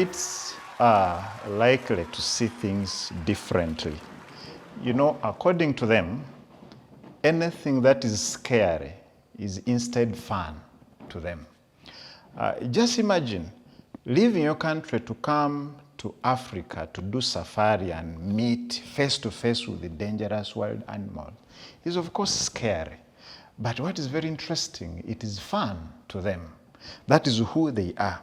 whites are likely to see things differently. You know, according to them, anything that is scary is instead fun to them. Just imagine leaving your country to come to Africa to do safari and meet face to face with the dangerous wild animals is of course scary. But what is very interesting, it is fun to them. That is who they are.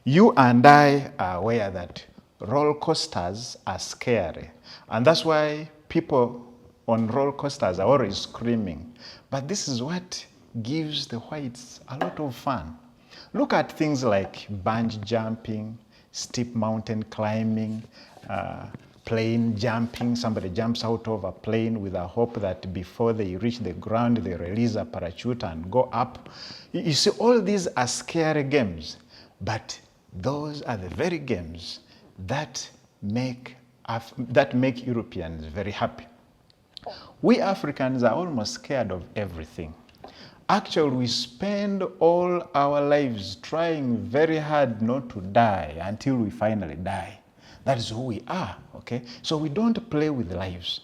You and I are aware that roller coasters are scary. And that's why people on roller coasters are always screaming. But this is what gives the whites a lot of fun. Look at things like bungee jumping, steep mountain climbing, plane jumping. Somebody jumps out of a plane with a hope that before they reach the ground, they release a parachute and go up. You see, all these are scary games, but those are the very games that make Europeans very happy. We Africans are almost scared of everything. Actually, we spend all our lives trying very hard not to die until we finally die. That is who we are, okay? So we don't play with lives.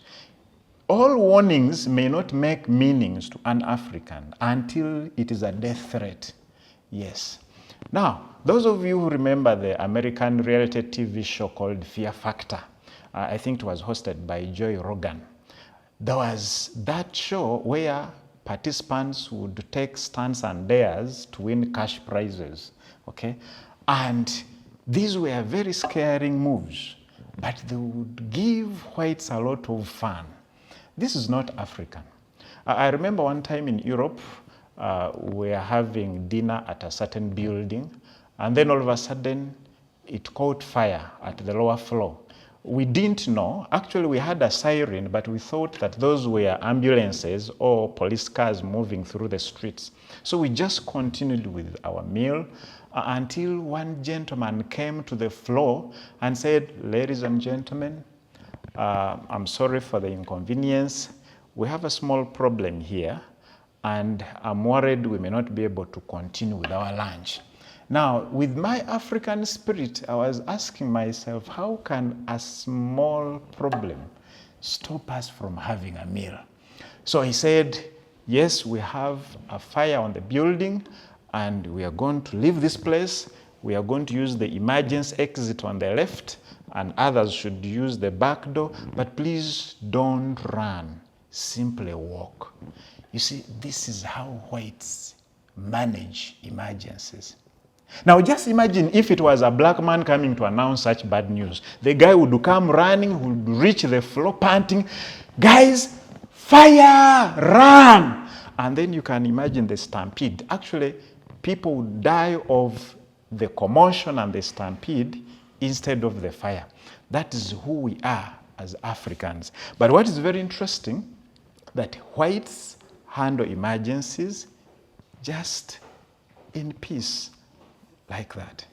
All warnings may not make meanings to an African until it is a death threat. Yes. Now, those of you who remember the American reality TV show called Fear Factor, I think it was hosted by Joy Rogan. There was that show where participants would take stunts and dares to win cash prizes, okay? And these were very scaring moves, but they would give whites a lot of fun. This is not African. I remember one time in Europe, we were having dinner at a certain building, and then all of a sudden, it caught fire at the lower floor. We didn't know. Actually, we had a siren, but we thought that those were ambulances or police cars moving through the streets. So we just continued with our meal until one gentleman came to the floor and said, "Ladies and gentlemen, I'm sorry for the inconvenience. We have a small problem here, and I'm worried we may not be able to continue with our lunch." Now, with my African spirit, I was asking myself, how can a small problem stop us from having a meal? So he said, yes, we have a fire on the building, and we are going to leave this place. We are going to use the emergency exit on the left, and others should use the back door, but please don't run, simply walk. You see, this is how whites manage emergencies. Now just imagine if it was a black man coming to announce such bad news. The guy would come running, would reach the floor panting, "Guys, fire, run!" And then you can imagine the stampede. Actually, people would die of the commotion and the stampede instead of the fire. That is who we are as Africans. But what is very interesting, that whites handle emergencies just in peace, like that.